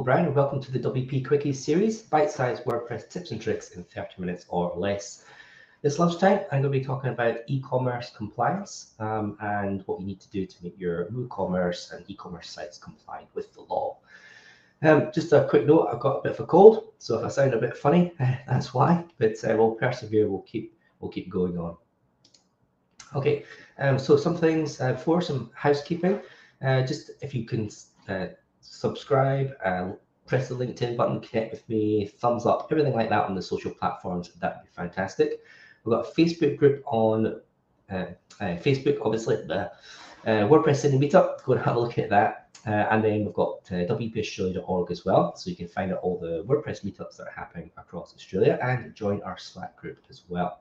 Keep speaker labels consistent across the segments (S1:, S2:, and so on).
S1: Hello, Brian, and welcome to the WP Quickies series, bite-sized WordPress tips and tricks in 30 minutes or less. This lunchtime, I'm going to be talking about e-commerce compliance and what you need to do to make your WooCommerce and e-commerce sites comply with the law. Just a quick note, I've got a bit of a cold, so if I sound a bit funny, that's why, but we'll persevere, we'll keep going on. Okay, so some things for some housekeeping. Just if you can subscribe, press the LinkedIn button, connect with me, thumbs up, everything like that on the social platforms, that'd be fantastic. We've got a Facebook group on Facebook, obviously, the WordPress Sydney Meetup, go and have a look at that. And then we've got WPAustralia.org as well, so you can find out all the WordPress meetups that are happening across Australia and join our Slack group as well.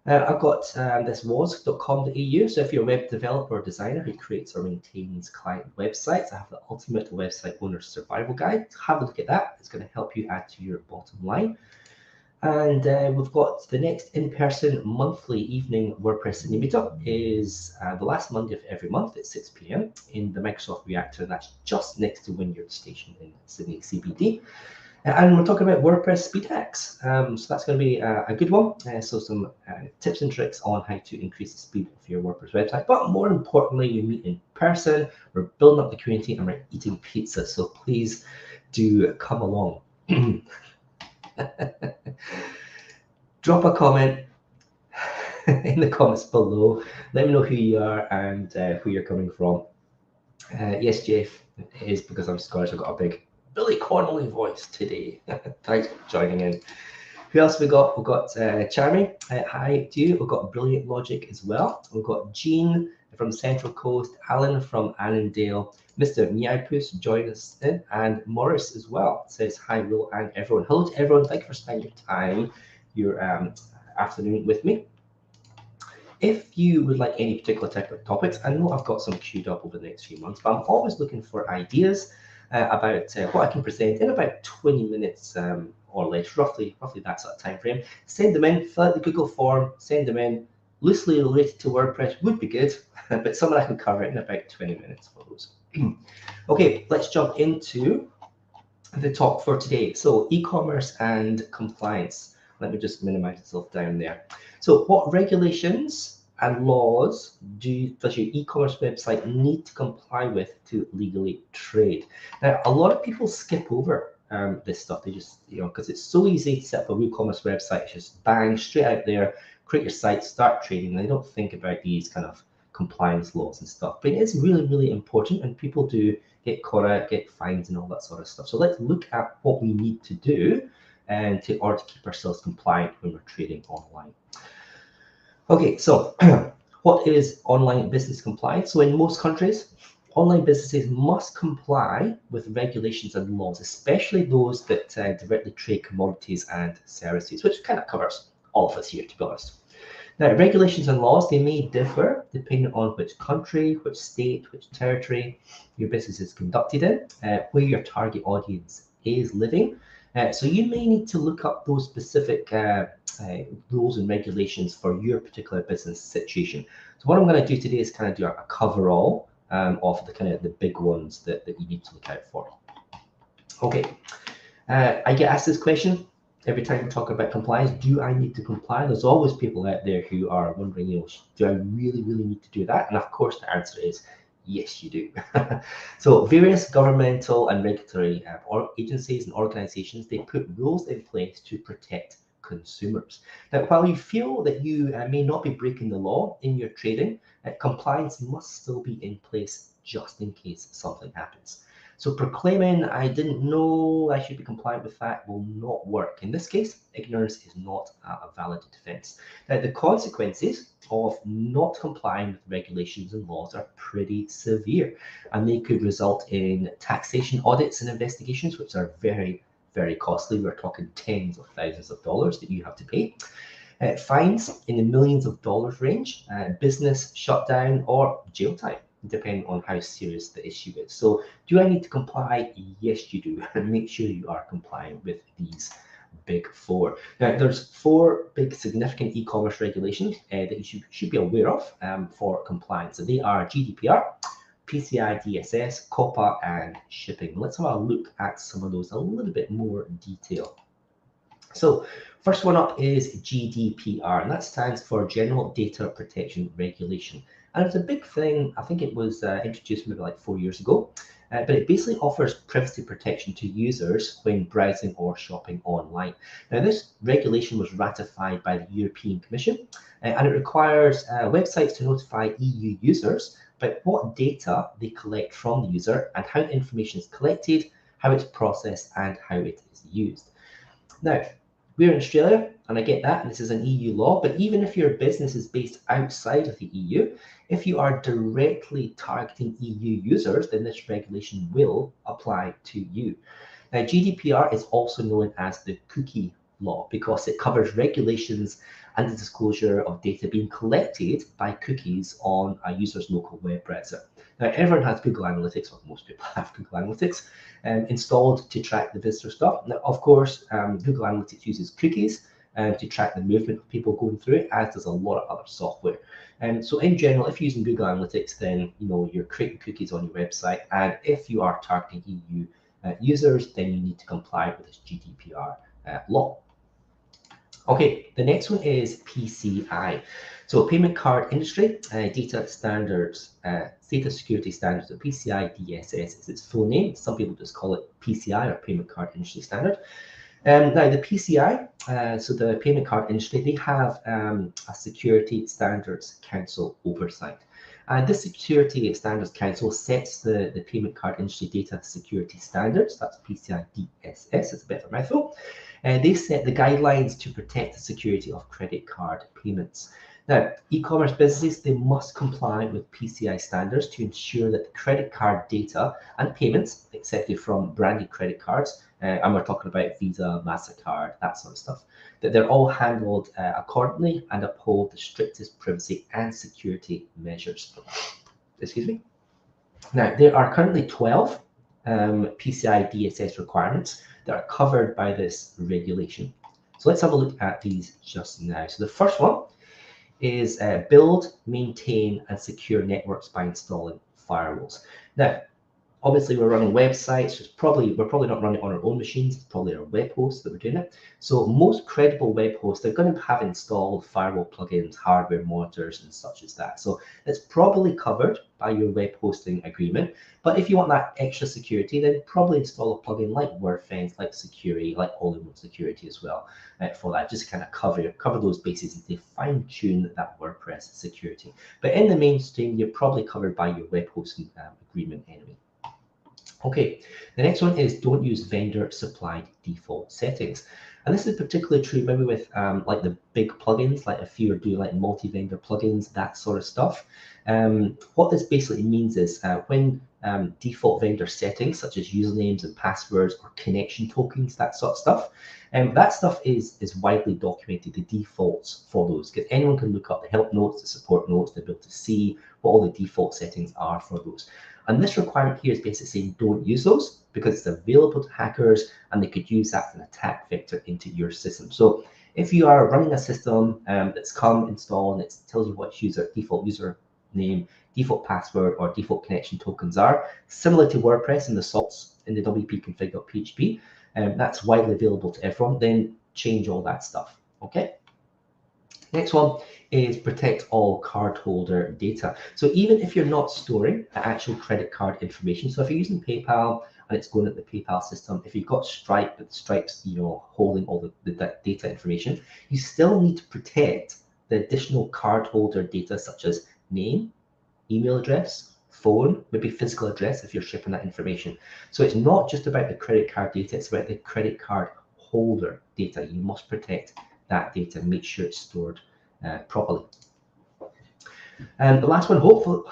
S1: I've got this was.com.au, so if you're a web developer or designer who creates or maintains client websites, I have the Ultimate Website Owner Survival Guide. Have a look at that. It's going to help you add to your bottom line. And we've got the next in-person monthly evening WordPress Sydney Meetup is the last Monday of every month at 6 p.m. in the Microsoft Reactor, and that's just next to Wynyard Station in Sydney CBD. And we're talking about WordPress speed hacks. So that's going to be a good one. So some tips and tricks on how to increase the speed of your WordPress website. But more importantly, we meet in person, we're building up the community, and we're eating pizza. So please do come along. Drop a comment in the comments below. Let me know who you are and who you're coming from. Yes, Jeff, it is because I'm Scottish. I've got a big Billy Connolly voice today. Thanks for joining in. Who else we got? We've got Charmy. Hi to you. We've got Brilliant Logic as well. We've got Jean from Central Coast, Alan from Annandale, Mr. Meowpoos joined us in, and Morris as well says hi, Will, and everyone. Hello to everyone. Thank you for spending your time, your afternoon with me. If you would like any particular type of topics, I know I've got some queued up over the next few months, but I'm always looking for ideas about what I can present in about 20 minutes or less, roughly that sort of time frame. Send them in, fill out the Google form, send them in. Loosely related to WordPress would be good, but something I can cover in about 20 minutes for those. Okay, let's jump into the talk for today. So e-commerce and compliance. Let me just minimize myself down there. So what regulations and laws does your e-commerce website need to comply with to legally trade? Now, a lot of people skip over this stuff. They just, because it's so easy to set up a WooCommerce website, it's just bang, straight out there, create your site, start trading. And they don't think about these kind of compliance laws and stuff. But it's really, really important, and people do get caught out, get fines and all that sort of stuff. So let's look at what we need to do and in order to keep ourselves compliant when we're trading online. Okay, so what is online business compliance? So in most countries, online businesses must comply with regulations and laws, especially those that directly trade commodities and services, which kind of covers all of us here, to be honest. Now, regulations and laws, they may differ depending on which country, which state, which territory your business is conducted in, where your target audience is living. So you may need to look up those specific rules and regulations for your particular business situation. So what I'm going to do today is kind of do a coverall of the big ones that you need to look out for. Okay, I get asked this question every time we talk about compliance. Do I need to comply? There's always people out there who are wondering, do I really need to do that? And of course, the answer is yes, you do. So various governmental and regulatory agencies and organizations, they put rules in place to protect consumers. Now, while you feel that you may not be breaking the law in your trading, compliance must still be in place just in case something happens. So proclaiming I didn't know I should be compliant with that will not work. In this case, ignorance is not a valid defense. Now, the consequences of not complying with regulations and laws are pretty severe, and they could result in taxation audits and investigations, which are very, very costly. We're talking tens of thousands of dollars that you have to pay. Fines in the millions of dollars range, business shutdown, or jail time, depending on how serious the issue is. So do I need to comply? Yes, you do. And make sure you are complying with these big four. Now, there's 4 big significant e-commerce regulations that you should be aware of for compliance. So they are GDPR, PCI-DSS, COPPA, and shipping. Let's have a look at some of those in a little bit more detail. So first one up is GDPR, and that stands for General Data Protection Regulation. And it's a big thing. I think it was introduced maybe like 4 years ago, but it basically offers privacy protection to users when browsing or shopping online. Now, this regulation was ratified by the European Commission, and it requires websites to notify EU users about what data they collect from the user and how the information is collected, how it's processed, and how it is used. Now, we're in Australia, and I get that, and this is an EU law, but even if your business is based outside of the EU, if you are directly targeting EU users, then this regulation will apply to you. Now, GDPR is also known as the cookie law because it covers regulations and the disclosure of data being collected by cookies on a user's local web browser. Now, everyone has Google Analytics, or most people have Google Analytics, installed to track the visitor stuff. Now, of course, Google Analytics uses cookies to track the movement of people going through it, as does a lot of other software. And so in general, if you're using Google Analytics, then you're creating cookies on your website. And if you are targeting EU users, then you need to comply with this GDPR law. Okay, the next one is PCI. So Payment Card Industry Data Standards, Data Security Standards, or PCI-DSS is its full name. Some people just call it PCI, or Payment Card Industry Standard. Now the PCI, so the Payment Card Industry, they have a Security Standards Council oversight. And this Security Standards Council sets the Payment Card Industry Data Security Standards, that's PCI-DSS, it's a bit of a mouthful. They set the guidelines to protect the security of credit card payments. Now, e-commerce businesses, they must comply with PCI standards to ensure that the credit card data and payments accepted from branded credit cards, and we're talking about Visa, MasterCard, that sort of stuff, that they're all handled accordingly and uphold the strictest privacy and security measures. Excuse me. Now, there are currently 12 PCI-DSS requirements that are covered by this regulation. So let's have a look at these just now. So the first one is build, maintain, and secure networks by installing firewalls. Now, obviously, we're running websites. We're probably not running on our own machines. It's probably our web hosts that we're doing it. So most credible web hosts, they're going to have installed firewall plugins, hardware monitors, and such as that. So it's probably covered by your web hosting agreement. But if you want that extra security, then probably install a plugin like WordFence, like Security, like All-in-One Security as well for that. Just kind of cover those bases and to fine-tune that WordPress security. But in the mainstream, you're probably covered by your web hosting agreement anyway. Okay, the next one is don't use vendor supplied default settings. And this is particularly true maybe with like the big plugins, like if you're doing like multi-vendor plugins, that sort of stuff. What this basically means is when default vendor settings such as usernames and passwords or connection tokens, that sort of stuff, that stuff is widely documented, the defaults for those, because anyone can look up the help notes, the support notes, they'll be able to see what all the default settings are for those. And this requirement here is basically saying don't use those because it's available to hackers and they could use that as an attack vector into your system. So if you are running a system that's come installed and it tells you what default username, default password, or default connection tokens are, similar to WordPress and the salts in the WPConfig.php, that's widely available to everyone, then change all that stuff, okay? Next one is protect all cardholder data. So even if you're not storing the actual credit card information, so if you're using PayPal and it's going at the PayPal system, if you've got Stripe, but Stripe's holding all the data information, you still need to protect the additional cardholder data such as name, email address, phone, maybe physical address if you're shipping that information. So it's not just about the credit card data, it's about the credit card holder data. You must protect that data and make sure it's stored properly. And the last one,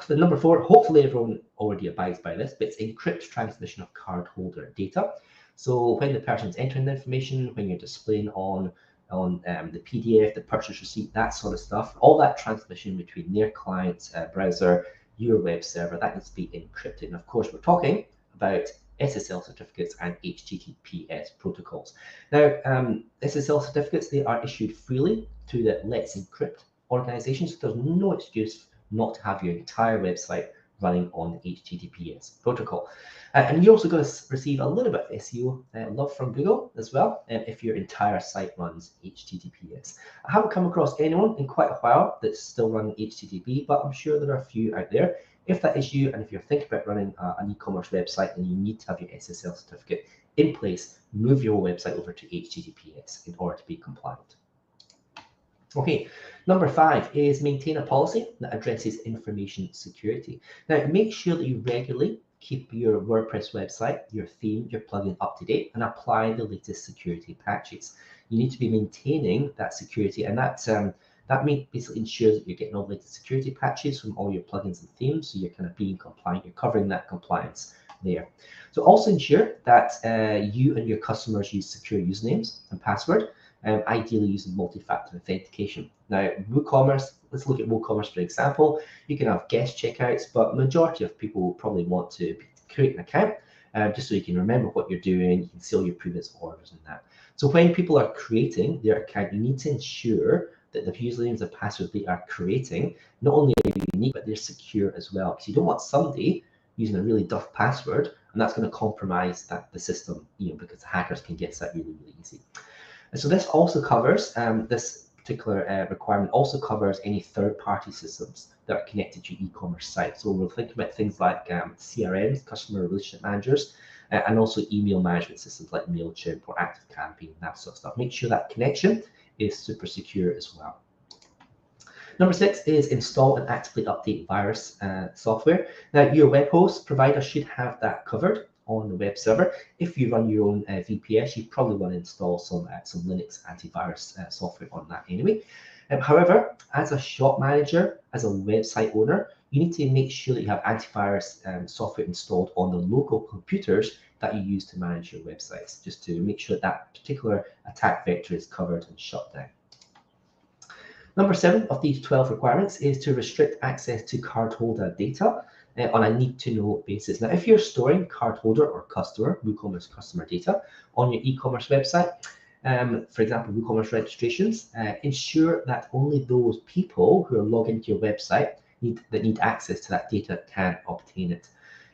S1: the number 4, hopefully everyone already abides by this, but it's encrypt transmission of cardholder data. So when the person's entering the information, when you're displaying on the PDF, the purchase receipt, that sort of stuff, all that transmission between their client's browser, your web server, that needs to be encrypted. And of course, we're talking about SSL certificates and HTTPS protocols. Now, SSL certificates, they are issued freely to the Let's Encrypt organization, so there's no excuse not to have your entire website running on the HTTPS protocol. And you're also going to receive a little bit of SEO love from Google as well if your entire site runs HTTPS. I haven't come across anyone in quite a while that's still running HTTP, but I'm sure there are a few out there. If that is you, and if you're thinking about running an e-commerce website and you need to have your SSL certificate in place, move your website over to HTTPS in order to be compliant. Okay, number 5 is maintain a policy that addresses information security. Now, make sure that you regularly keep your WordPress website, your theme, your plugin up to date and apply the latest security patches. You need to be maintaining that security, and that basically ensures that you're getting all the latest security patches from all your plugins and themes, so you're kind of being compliant, you're covering that compliance there. So also ensure that you and your customers use secure usernames and password, ideally using multi-factor authentication. Now, WooCommerce, let's look at WooCommerce for example. You can have guest checkouts, but majority of people will probably want to create an account just so you can remember what you're doing, you can see all your previous orders and that. So when people are creating their account, you need to ensure that the usernames and passwords they are creating not only are unique, but they're secure as well. Because you don't want somebody using a really duff password, and that's going to compromise the system, because the hackers can get that really, really easy. And so this also covers, this particular requirement also covers any third-party systems that are connected to your e-commerce site. So we'll think about things like CRMs, customer relationship managers, and also email management systems like MailChimp or ActiveCampaign, that sort of stuff. Make sure that connection is super secure as well. Number 6 is install and actively update virus software. Now, your web host provider should have that covered on the web server. If you run your own VPS, you probably want to install some Linux antivirus software on that anyway. However, as a shop manager, as a website owner, you need to make sure that you have antivirus software installed on the local computers that you use to manage your websites, just to make sure that particular attack vector is covered and shut down. Number 7 of these 12 requirements is to restrict access to cardholder data on a need-to-know basis. Now, if you're storing cardholder or customer, WooCommerce customer data on your e-commerce website, for example, WooCommerce registrations, ensure that only those people who are logged into your website that need access to that data can obtain it.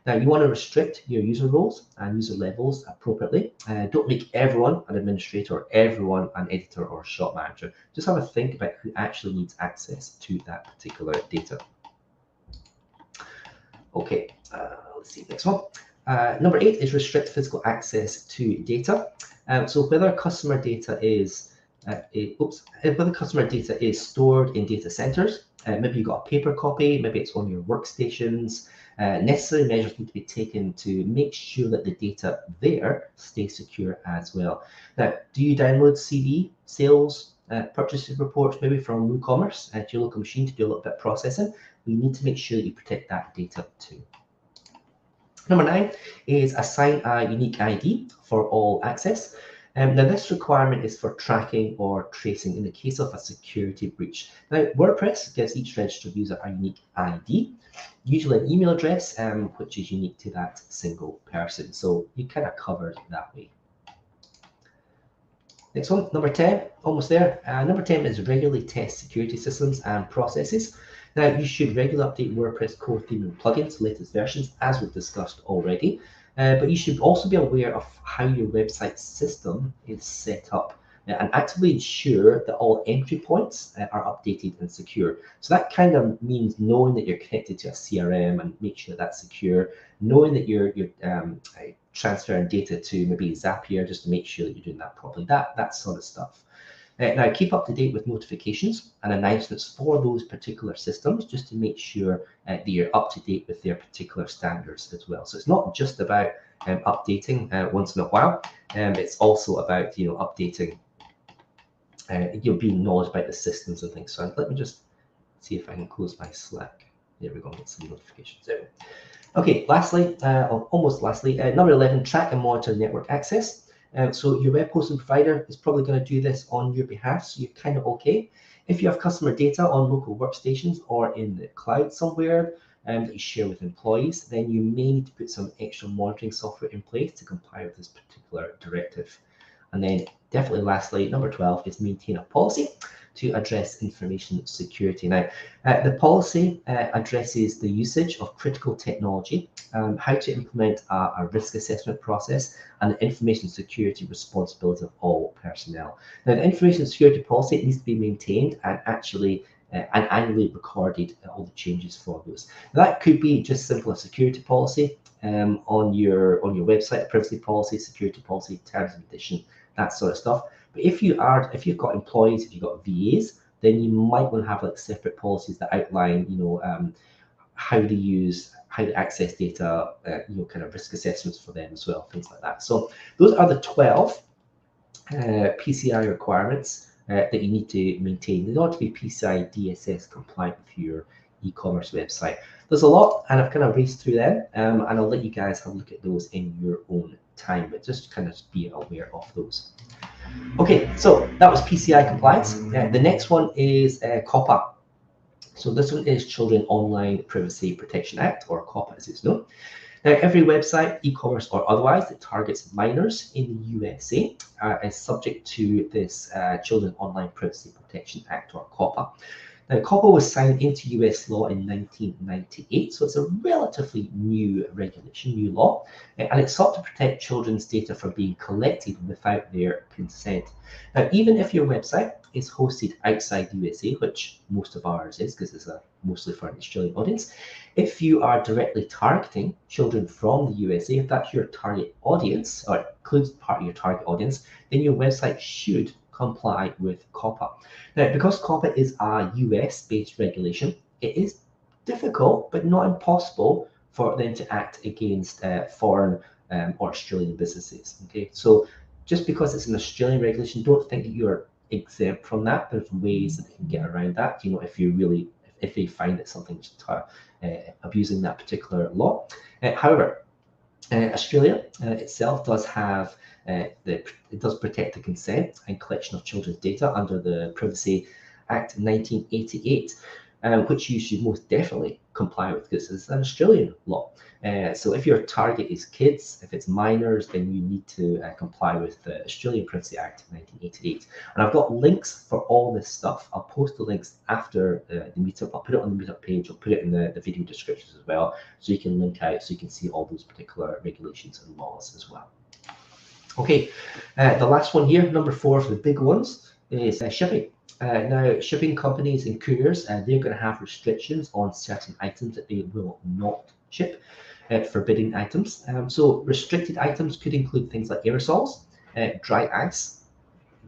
S1: Now, you want to restrict your user roles and user levels appropriately. Don't make everyone an administrator or everyone an editor or shop manager. Just have a think about who actually needs access to that particular data. Okay, let's see, next one. Number 8 is restrict physical access to data. So whether customer data is stored in data centers, maybe you've got a paper copy, maybe it's on your workstations, necessary measures need to be taken to make sure that the data there stays secure as well. Now, do you download CV, sales, purchasing reports maybe from WooCommerce to your local machine to do a little bit of processing? We need to make sure that you protect that data too. Number 9 is assign a unique ID for all access. Now, this requirement is for tracking or tracing in the case of a security breach. Now, WordPress gives each registered user a unique ID, usually an email address, which is unique to that single person. So you kind of covered that way. Next one, number 10, almost there. Number 10 is regularly test security systems and processes. Now, you should regularly update WordPress core theme and plugins, latest versions, as we've discussed already. But you should also be aware of how your website system is set up and actively ensure that all entry points are updated and secure. So that kind of means knowing that you're connected to a CRM and make sure that's secure, knowing that you're transferring data to maybe Zapier just to make sure that you're doing that properly, that sort of stuff. Now, keep up to date with notifications and announcements for those particular systems just to make sure that you're up to date with their particular standards as well. So it's not just about updating once in a while. It's also about updating, being knowledge about the systems and things. So let me just see if I can close my Slack. There we go, get some notifications there. Okay, lastly, almost lastly, number 11, track and monitor network access. So your web hosting provider is probably going to do this on your behalf, so you're kind of okay. If you have customer data on local workstations or in the cloud somewhere that you share with employees, then you may need to put some extra monitoring software in place to comply with this particular directive. And then definitely lastly, number 12 is maintain a policy to address information security. Now, the policy addresses the usage of critical technology, how to implement a risk assessment process, and the information security responsibility of all personnel. Now, the information security policy needs to be maintained and actually and annually recorded all the changes for those. Now, that could be just simple as security policy on your website, privacy policy, security policy, terms and conditions, that sort of stuff. But if you've got employees, if you've got VAs, then you might want to have like separate policies that outline, how to access data, kind of risk assessments for them as well, things like that. So those are the 12 PCI requirements that you need to maintain. They ought to be PCI-DSS compliant with your e-commerce website. There's a lot, and I've kind of raced through them, and I'll let you guys have a look at those in your own time, but just kind of be aware of those. Okay, so that was PCI compliance. The next one is COPPA. So this one is Children Online Privacy Protection Act, or COPPA as it's known. Now, every website, e-commerce or otherwise, that targets minors in the USA is subject to this Children Online Privacy Protection Act, or COPPA. Now, COPPA was signed into US law in 1998, so it's a relatively new regulation, new law, and it sought to protect children's data from being collected without their consent. Now, even if your website is hosted outside the USA, which most of ours is, because it's mostly for an Australian audience, if you are directly targeting children from the USA, if that's your target audience, or includes part of your target audience, then your website should comply with COPPA. Now, because COPPA is a US-based regulation, it is difficult but not impossible for them to act against foreign or Australian businesses. Okay, so just because it's an Australian regulation, don't think that you're exempt from that. There's ways that they can get around that. If they find that something's abusing that particular law. However, Australia itself does have it does protect the consent and collection of children's data under the Privacy Act 1988, which you should most definitely comply with because it's an Australian law. So if your target is kids, if it's minors, then you need to comply with the Australian Privacy Act 1988. And I've got links for all this stuff. I'll post the links after the meetup. I'll put it on the meetup page. I'll put it in the video descriptions as well, so you can link out, so you can see all those particular regulations and laws as well. Okay, the last one here, number 4 for the big ones, is shipping. Now, shipping companies and couriers, they're going to have restrictions on certain items that they will not ship, forbidden items. So restricted items could include things like aerosols, dry ice,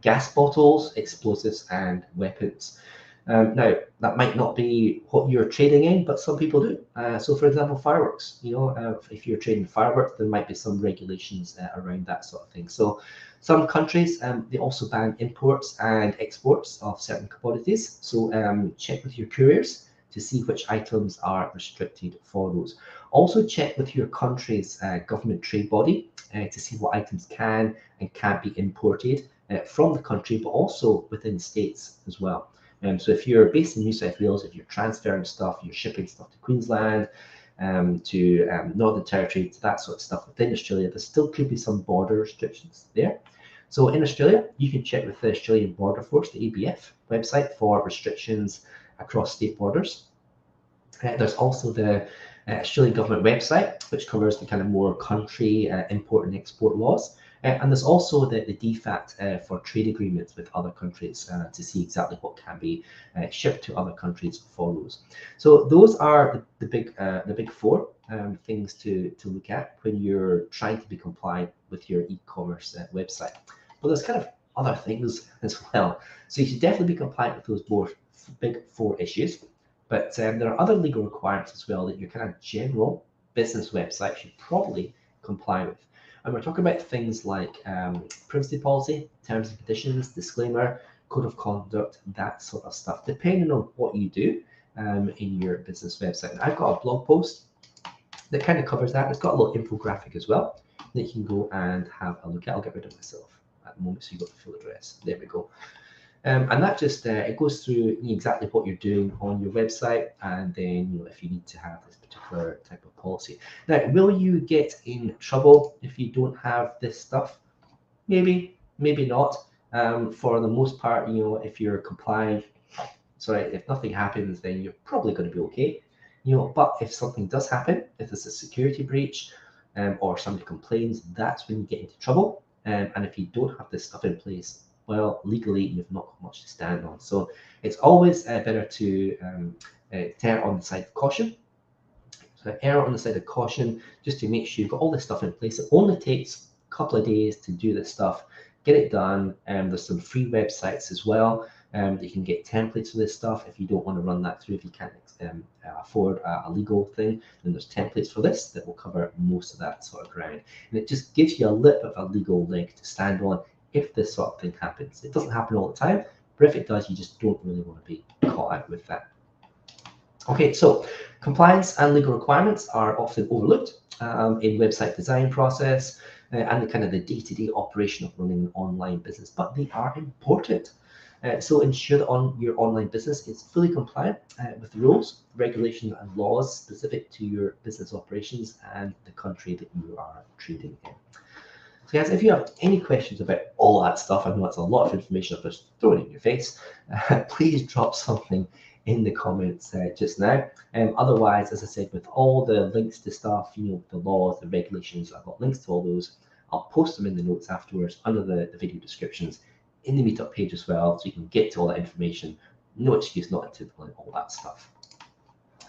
S1: gas bottles, explosives, and weapons. Now, that might not be what you're trading in, but some people do. So, for example, fireworks. If you're trading fireworks, there might be some regulations around that sort of thing. So, some countries they also ban imports and exports of certain commodities. So, check with your couriers to see which items are restricted for those. Also, check with your country's government trade body to see what items can and can't be imported from the country, but also within states as well. So if you're based in New South Wales, if you're transferring stuff, you're shipping stuff to Queensland, to Northern Territory, to that sort of stuff within Australia, there still could be some border restrictions there. So in Australia, you can check with the Australian Border Force, the ABF website, for restrictions across state borders. There's also the Australian government website, which covers the kind of more country import and export laws. And there's also the DFAT for trade agreements with other countries to see exactly what can be shipped to other countries for those. So those are the big 4 things to look at when you're trying to be compliant with your e-commerce website. But there's kind of other things as well. So you should definitely be compliant with those big 4 issues. But there are other legal requirements as well that your kind of general business website should probably comply with. And we're talking about things like privacy policy, terms and conditions, disclaimer, code of conduct, that sort of stuff, depending on what you do in your business website. And I've got a blog post that kind of covers that. It's got a little infographic as well that you can go and have a look at. I'll get rid of myself at the moment so you've got the full address. There we go. And that just it goes through exactly what you're doing on your website, and then if you need to have this particular type of policy. Now, will you get in trouble if you don't have this stuff? Maybe, maybe not. For the most part, you know, if you're compliant, sorry, if nothing happens, then you're probably going to be okay. You know, but if something does happen, if there's a security breach, or somebody complains, that's when you get into trouble. And if you don't have this stuff in place, well, legally, you've not got much to stand on. So it's always better to err on the side of caution. So err on the side of caution, just to make sure you've got all this stuff in place. It only takes a couple of days to do this stuff, get it done. There's some free websites as well that you can get templates for this stuff. If you don't want to run that through, if you can't afford a legal thing, then there's templates for this that will cover most of that sort of ground. And it just gives you a little bit of a legal leg to stand on if this sort of thing happens. It doesn't happen all the time, but if it does, you just don't really want to be caught out with that. Okay, so compliance and legal requirements are often overlooked in website design process and the kind of the day-to-day operation of running an online business, but they are important. So ensure that your online business is fully compliant with the rules, regulations, and laws specific to your business operations and the country that you are trading in. So guys, if you have any questions about all that stuff, I know that's a lot of information I've just thrown in your face, please drop something in the comments just now. Otherwise, as I said, with all the links to stuff, you know, the laws, the regulations, I've got links to all those. I'll post them in the notes afterwards under the video descriptions in the meetup page as well, so you can get to all that information. No excuse not to learn all that stuff.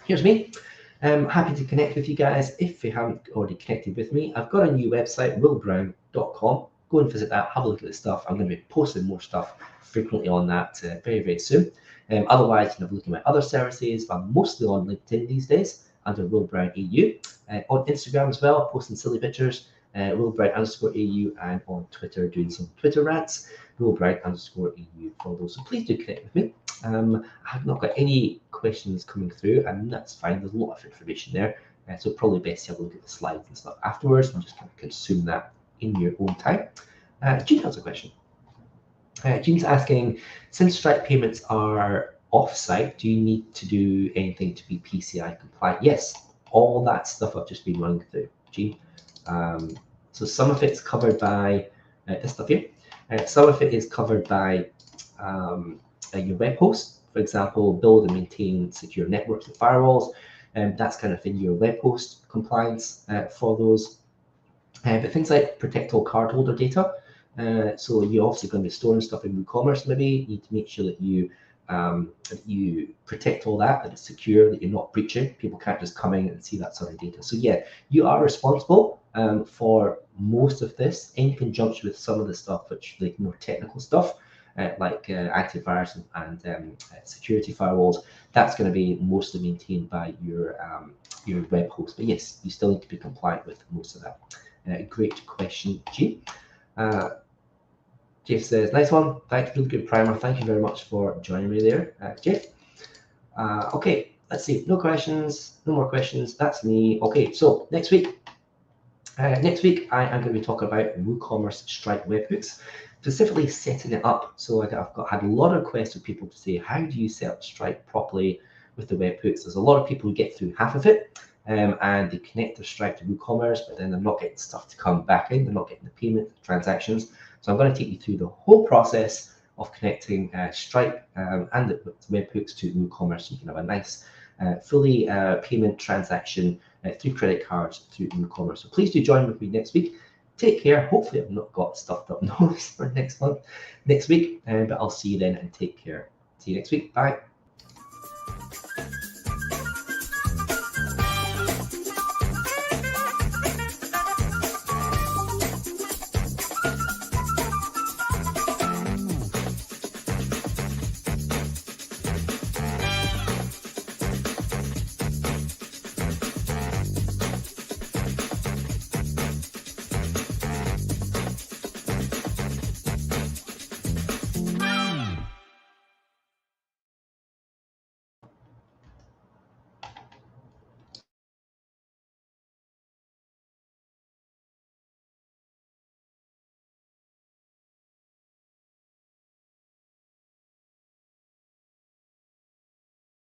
S1: Here's me. I'm happy to connect with you guys. If you haven't already connected with me, I've got a new website, willbrown.com. Go and visit that, have a look at the stuff. I'm going to be posting more stuff frequently on that very, very soon. Otherwise, you can have a look at my other services. I'm mostly on LinkedIn these days under Will Brown AU. On Instagram as well, posting silly pictures, WillBrown_AU, and on Twitter doing some Twitter rants, WillBrown_AU for those. So please do connect with me. I have not got any questions coming through, and that's fine. There's a lot of information there. So probably best to have a look at the slides and stuff afterwards and just kind of consume that in your own time. Jean has a question. Jean's asking, since Stripe payments are off-site, do you need to do anything to be PCI compliant? Yes, all that stuff I've just been running through, Jean. So some of it's covered by this stuff here. Some of it is covered by your web host. For example, build and maintain secure networks and firewalls. That's kind of in your web host compliance for those. But things like protect all cardholder data. So you're obviously going to be storing stuff in WooCommerce. Maybe you need to make sure that you protect all that it's secure, that you're not breaching. People can't just come in and see that sort of data. So yeah, you are responsible for most of this in conjunction with some of the stuff, which like more technical stuff, like antivirus and security firewalls. That's going to be mostly maintained by your web host. But yes, you still need to be compliant with most of that. Great question, G. Jeff says, nice one. Thanks, really good primer. Thank you very much for joining me there, Jeff. Okay, let's see. No questions, no more questions. That's me. Okay, so next week I am going to be talking about WooCommerce Stripe webhooks, specifically setting it up. So I've had a lot of requests from people to say, how do you set up Stripe properly with the webhooks? There's a lot of people who get through half of it. And they connect their Stripe to WooCommerce, but then they're not getting stuff to come back in. They're not getting the payment transactions. So I'm going to take you through the whole process of connecting Stripe and the webhooks to WooCommerce. So you can have a nice fully payment transaction through credit cards through WooCommerce. So please do join with me next week. Take care. Hopefully I've not got stuffed up nose for next week, but I'll see you then and take care. See you next week. Bye.